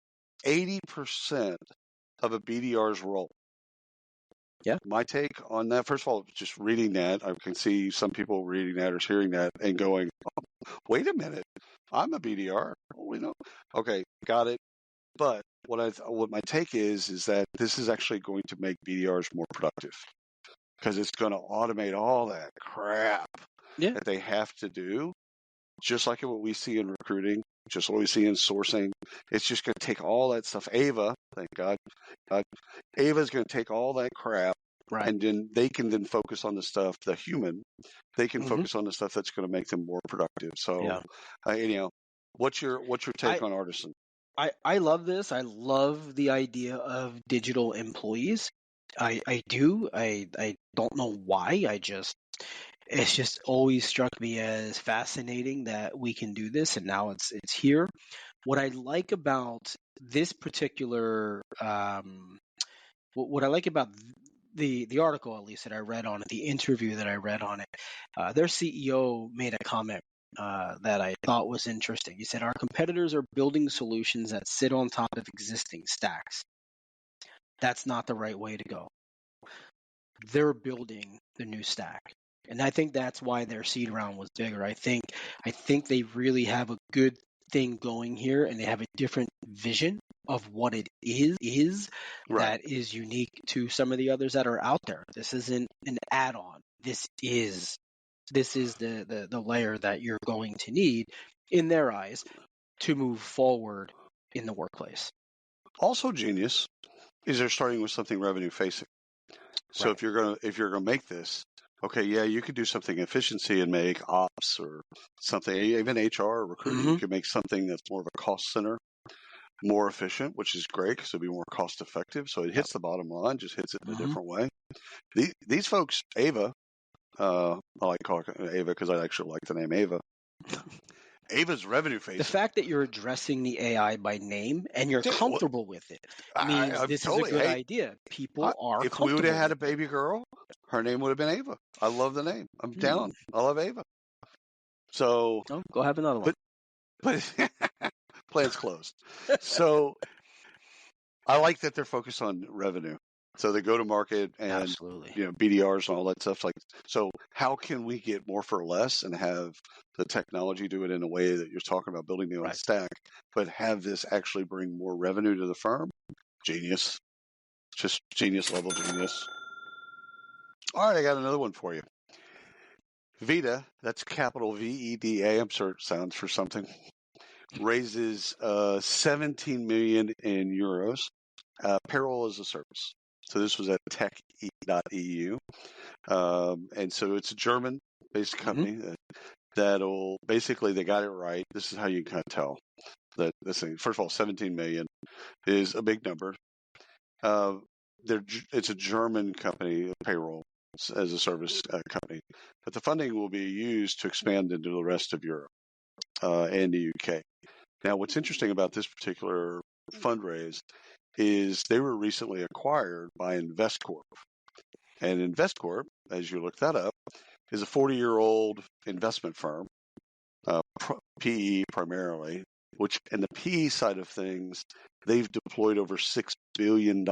80% of a BDR's role. Yeah. My take on that, first of all, just reading that, I can see some people reading that or hearing that and going, oh, wait a minute, I'm a BDR. Oh, okay, got it. But what my take is that this is actually going to make BDRs more productive because it's going to automate all that crap that they have to do, just like what we see in recruiting, just what we see in sourcing. It's just going to take all that stuff. Ava, thank God, Ava is going to take all that crap, and then they can then focus on the stuff, the human. They can focus on the stuff that's going to make them more productive. So, what's your take on Artisan? I love this. I love the idea of digital employees. I do. I don't know why. It's just always struck me as fascinating that we can do this, and now it's here. What I like about this particular, what I like about the article, at least that I read on it, the interview that I read on it, their CEO made a comment that I thought was interesting. He said, "Our competitors are building solutions that sit on top of existing stacks. That's not the right way to go. They're building the new stack." And I think that's why their seed round was bigger. I think they really have a good thing going here, and they have a different vision of what it is that is unique to some of the others that are out there. This isn't an add-on. This is the layer that you're going to need, in their eyes, to move forward in the workplace. Also genius is they're starting with something revenue facing. So if you're gonna make this, okay, yeah, you could do something efficiency and make ops or something, even HR or recruiting. You could make something that's more of a cost center, more efficient, which is great because it'll be more cost effective. So it hits the bottom line, just hits it in a different way. These folks, Ava, I like calling it Ava because I actually like the name Ava. Ava's revenue facing. The fact that you're addressing the AI by name and you're comfortable with it means this is a good idea. People are if comfortable. we would have had a baby girl, her name would have been Ava. I love the name. I'm down. I love Ava. So go have another one. But plans closed. So I like that they're focused on revenue. So they go to market and Absolutely. BDRs and all that stuff. Like, so how can we get more for less and have the technology do it in a way that you're talking about building the own stack, but have this actually bring more revenue to the firm? Genius. Just genius level genius. All right, I got another one for you. Vita, that's capital VEDA. I'm sure it sounds for something. Raises 17 million in euros. Payroll as a service. So this was at tech.eu. And so it's a German-based company that'll basically, they got it right. This is how you kind of tell that this thing. First of all, 17 million is a big number. It's a German company, Payroll as a service company, but the funding will be used to expand into the rest of Europe and the UK. Now, what's interesting about this particular fundraise is they were recently acquired by Investcorp. And Investcorp, as you look that up, is a 40-year-old investment firm, PE primarily, which in the PE side of things, they've deployed over $6 billion.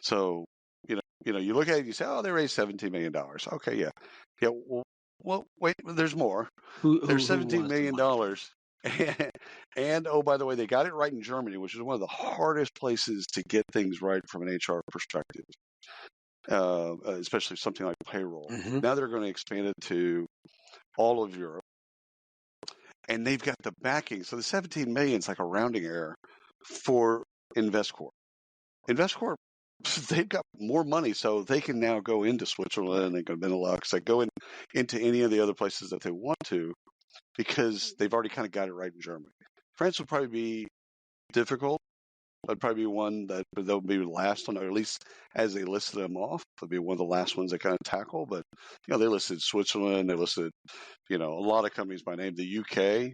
So, you look at it, you say, oh, they raised $17 million. Okay, yeah. Yeah, well, wait, there's more. There's $17 million. And, oh, by the way, they got it right in Germany, which is one of the hardest places to get things right from an HR perspective, especially something like payroll. Now they're going to expand it to all of Europe. And they've got the backing. So the 17 million is like a rounding error for Investcorp. Investcorp, they've got more money, so they can now go into Switzerland, they go to Benelux, they go into any of the other places that they want to, because they've already kind of got it right in Germany. France would probably be difficult. That'd probably be one that they'll be last on, or at least as they listed them off, it'll be one of the last ones they kind of tackle. But, they listed Switzerland, they listed, a lot of companies by name, the UK.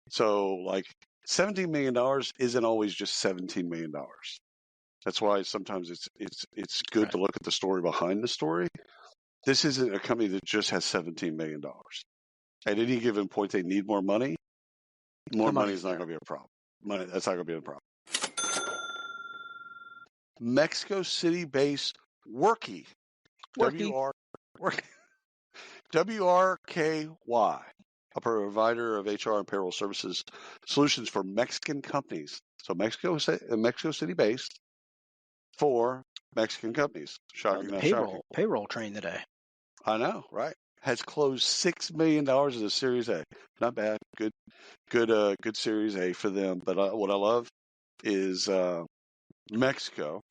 So, like, $17 million isn't always just $17 million. That's why sometimes it's good to look at the story behind the story. This isn't a company that just has $17 million. At any given point, they need more money. More money is not going to be a problem. That's not going to be a problem. Mexico City-based Worky. WRKY, a provider of HR and payroll services solutions for Mexican companies. So Mexico City-based for Mexican companies. Shocking, not shocking. Payroll train today. I know, right? Has closed $6 million as a Series A. Not bad. Good Series A for them. But what I love is Mexico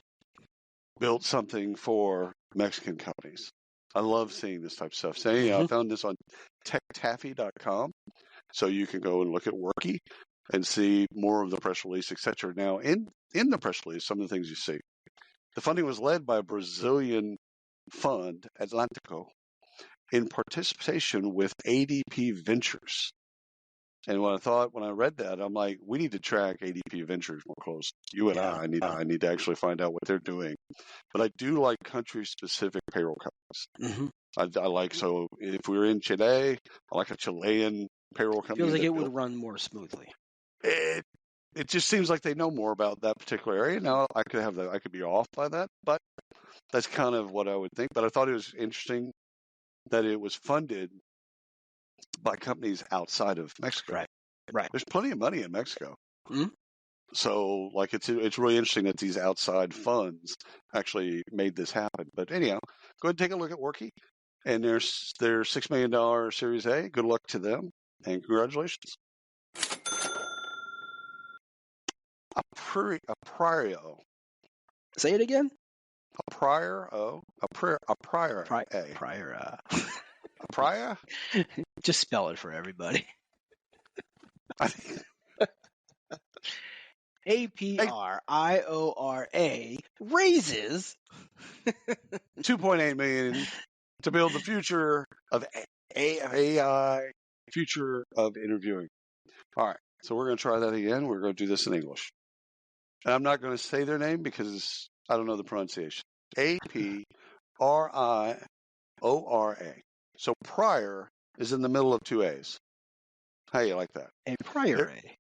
built something for Mexican companies. I love seeing this type of stuff. So I found this on techtaffy.com. So you can go and look at Worky and see more of the press release, etc. Now, in the press release, some of the things you see. The funding was led by a Brazilian fund, Atlantico, in participation with ADP Ventures. And when I read that, I'm like, we need to track ADP Ventures more close. You and I need to actually find out what they're doing. But I do like country-specific payroll companies. I like, so if we were in Chile, I like a Chilean payroll company. Feels like it would run more smoothly. It just seems like they know more about that particular area. Now, I could be off by that, but that's kind of what I would think. But I thought it was interesting that it was funded by companies outside of Mexico. Right. There's plenty of money in Mexico. So, like, it's really interesting that these outside funds actually made this happen. But anyhow, go ahead and take a look at Worky. And their $6 million Series A. Good luck to them, and congratulations. Aprio. Say it again. Aprio. Just spell it for everybody. APRIORA raises $2.8 million to build the future of AI, future of interviewing. All right, so we're going to try that again. We're going to do this in English. And I'm not going to say their name because I don't know the pronunciation. APRIORA. So prior is in the middle of two A's. How do you like that? A prior A.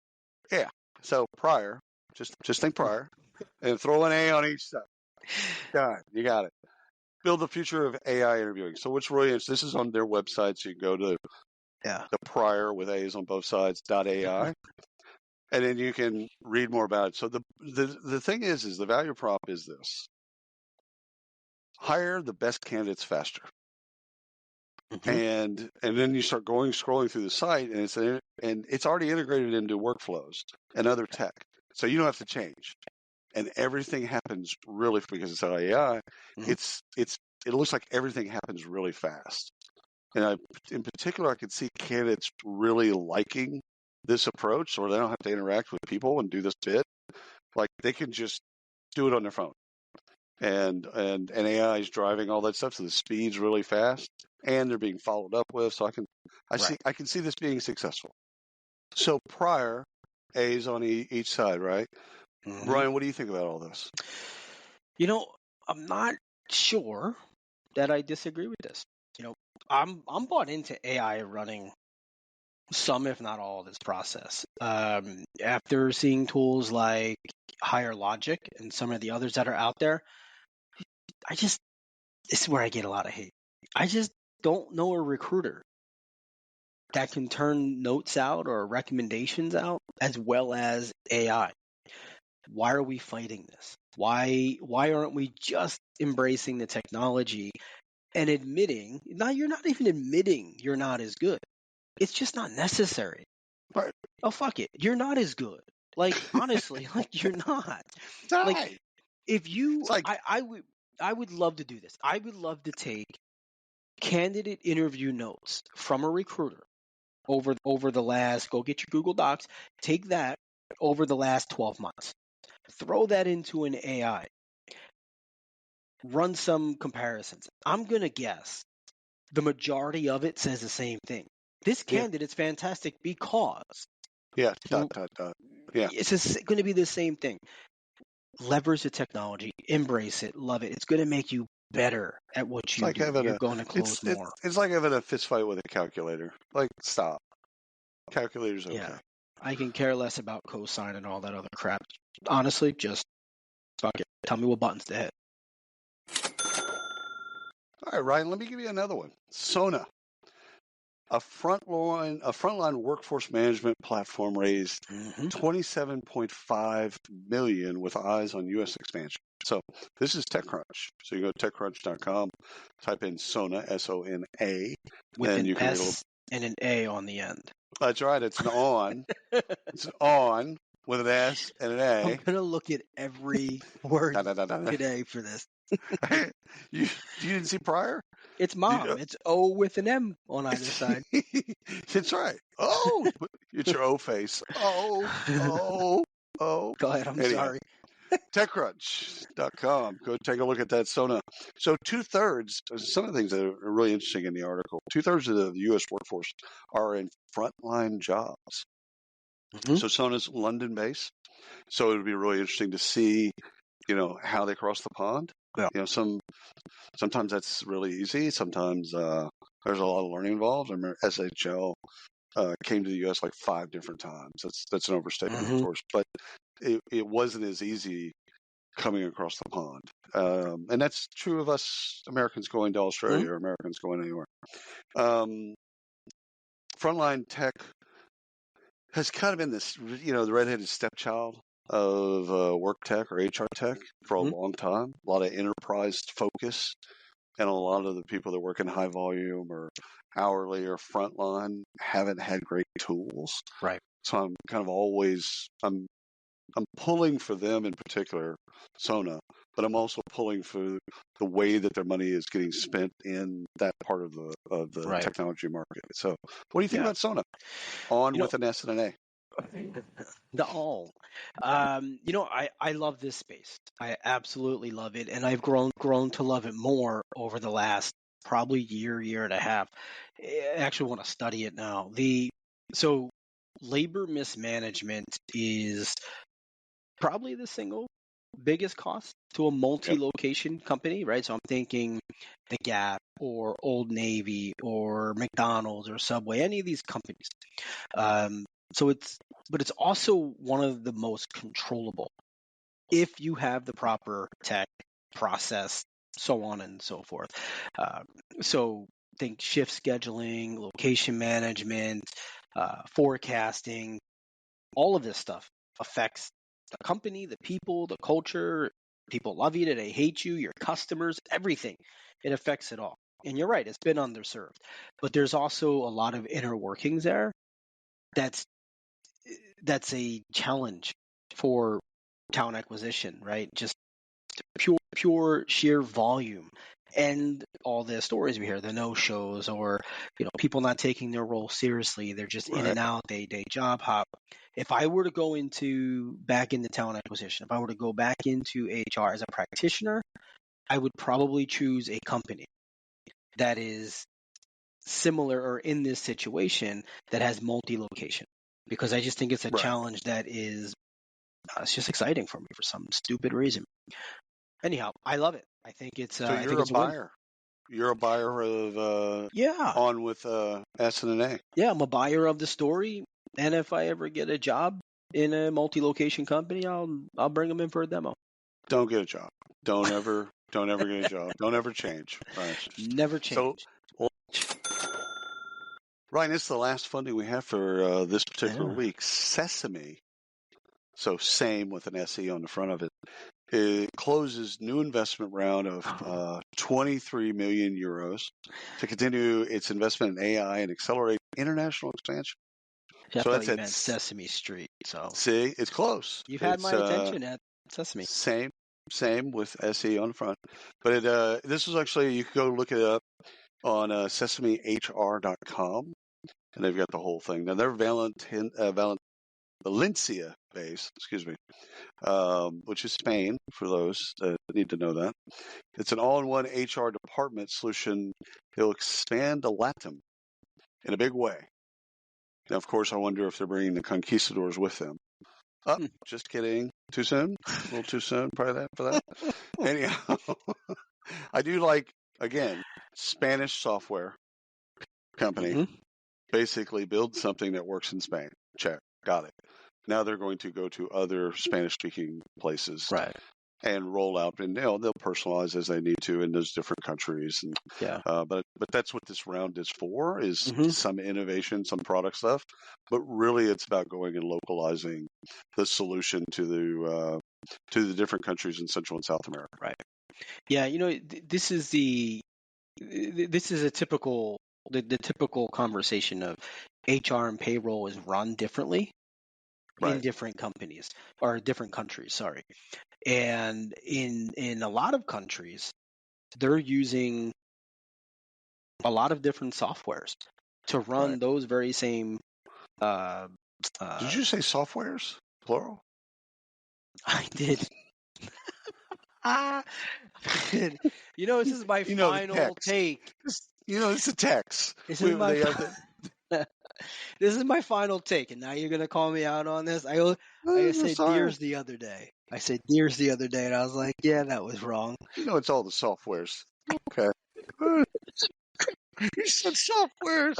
Yeah. So prior, just think prior. and throw an A on each side. God, you got it. Build the future of AI interviewing. So what's really interesting, this is on their website, so you can go to the prior with A's on both sides, .ai, and then you can read more about it. So the thing is the value prop is this. Hire the best candidates faster. And then you start scrolling through the site, and it's already integrated into workflows and other tech. So you don't have to change. And everything happens really, because it's AI, it looks like everything happens really fast. And in particular, I could see candidates really liking this approach, or they don't have to interact with people and do this bit. Like, they can just do it on their phone. And AI is driving all that stuff, so the speed's really fast, and they're being followed up with. So I can see this being successful. So prior A's on each side, right? Brian, what do you think about all this? I'm not sure that I disagree with this. I'm bought into AI running some, if not all, of this process. After seeing tools like Higher Logic and some of the others that are out there, this is where I get a lot of hate. I just don't know a recruiter that can turn notes out or recommendations out as well as AI. Why are we fighting this? Why aren't we just embracing the technology and admitting, you're not even admitting you're not as good. It's just not necessary. Right. Oh, fuck it. You're not as good. Like, honestly, you're not. Like, if you, I would love to do this. I would love to take candidate interview notes from a recruiter over the last, go get your Google Docs, take that over the last 12 months. Throw that into an AI. Run some comparisons. I'm going to guess the majority of it says the same thing. This candidate's fantastic because. Yeah. Yeah. It's going to be the same thing. Leverage the technology. Embrace it. Love it. It's going to make you better at what you do. You're going to close more. It's like having a fist fight with a calculator. Like, stop. Calculator's okay. Yeah. I can care less about cosine and all that other crap. Honestly, just fuck it. Tell me what buttons to hit. All right, Ryan, let me give you another one. Sona, a frontline workforce management platform, raised $27.5 million with eyes on U.S. expansion. So this is TechCrunch. So you go to TechCrunch.com, type in Sona, S-O-N-A, with and an you can S and an A on the end. That's right. It's an on. It's on with an S and an A. I'm gonna look at every word today for this. You didn't see prior? It's mom. It's O with an M on either side. That's right. Oh, it's your O face. Oh. Go ahead. I'm sorry. TechCrunch.com. Go take a look at that Sona. So 2/3, some of the things that are really interesting in the article, 2/3 of the U.S. workforce are in frontline jobs. So Sona's London-based. So it would be really interesting to see, how they cross the pond. Yeah. Sometimes that's really easy. Sometimes there's a lot of learning involved. I remember SHL came to the U.S. like 5 different times. That's an overstatement, of course, but it wasn't as easy coming across the pond. And that's true of us Americans going to Australia or Americans going anywhere. Frontline tech has kind of been this, the redheaded stepchild of work tech or HR tech for a long time. A lot of enterprise focus, and a lot of the people that work in high volume or hourly or frontline haven't had great tools. Right. So I'm kind of always I'm pulling for them in particular, Sona, but I'm also pulling for the way that their money is getting spent in that part of the technology market. So what do you think about Sona? With an S and an A. The all. I love this space. I absolutely love it, and I've grown to love it more over the last probably year and a half. I actually want to study it now. So labor mismanagement is probably the single biggest cost to a multi-location company, right? So I'm thinking the Gap or Old Navy or McDonald's or Subway, any of these companies. But it's also one of the most controllable. if you have the proper tech process, so on and so forth. So think shift scheduling, location management, forecasting, all of this stuff affects the company, the people, the culture. People love you, they hate you, your customers, everything. It affects it all. And you're right, it's been underserved. But there's also a lot of inner workings there that's a challenge for talent acquisition, right? Just pure sheer volume. And all the stories we hear, the no-shows, or people not taking their role seriously. They're just in and out, they job hop. If I were to go back into talent acquisition, if I were to go back into HR as a practitioner, I would probably choose a company that is similar or in this situation that has multi-location, because I just think it's a challenge that is it's just exciting for me for some stupid reason. Anyhow, I love it. I think it's so you're a buyer. You're a buyer of on with S and A. Yeah, I'm a buyer of the story, and if I ever get a job in a multi-location company, I'll bring them in for a demo. Don't get a job. Don't ever get a job. Don't ever change. Right. Never change. So, Ryan, this is the last funding we have for this particular week. Sesame. So same with an SE on the front of it. It closes new investment round of 23 million euros to continue its investment in AI and accelerate international expansion. I thought you meant Sesame Street. So see, it's close. You've had my attention at Sesame. Same with SE on the front. But this is actually, you can go look it up on sesamehr.com, and they've got the whole thing. Now, they're Valencia base, which is Spain, for those that need to know that. It's an all-in-one HR department solution. It'll expand to LATAM in a big way. Now, of course, I wonder if they're bringing the conquistadors with them. Just kidding. Too soon? A little too soon for that. Anyhow, I do like, again, Spanish software company basically build something that works in Spain. Check. Got it. Now they're going to go to other Spanish-speaking places, and roll out, and they'll personalize as they need to in those different countries. And but that's what this round is for: is some innovation, some product stuff. But really, it's about going and localizing the solution to the different countries in Central and South America. Right. Yeah. This is a typical the typical conversation of HR and payroll is run differently in different companies or different countries. Sorry, and in a lot of countries, they're using a lot of different softwares to run those very same. Did you say softwares, plural? I did. This is my final take. It's a text. This is my final take, and now you're going to call me out on this. I said Deers the other day. And I was like, yeah, that was wrong. It's all the softwares. Okay. You said softwares.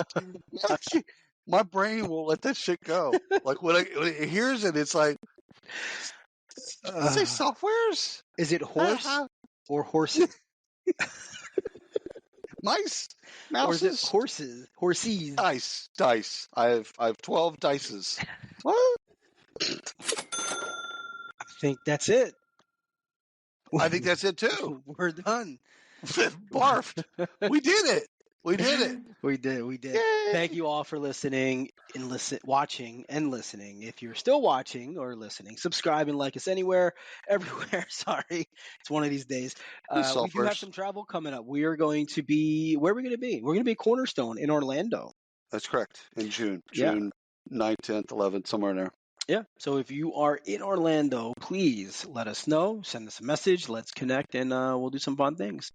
My brain won't let that shit go. Like when it hears it, it's like, say softwares? Is it horse or horses? Mice, Or mouses, is it horses? Dice. I have 12 dices. What? I think that's it. I think that's it too. We're done. Barfed. We did it. We did. Yay. Thank you all for listening and watching and listening. If you're still watching or listening, subscribe and like us everywhere. Sorry, it's one of these days. We do have some travel coming up. We are going to be where are we going to be? We're going to be Cornerstone in Orlando. That's correct. In June 9th, 10th, 11th, somewhere in there. Yeah. So if you are in Orlando, please let us know. Send us a message. Let's connect, and we'll do some fun things.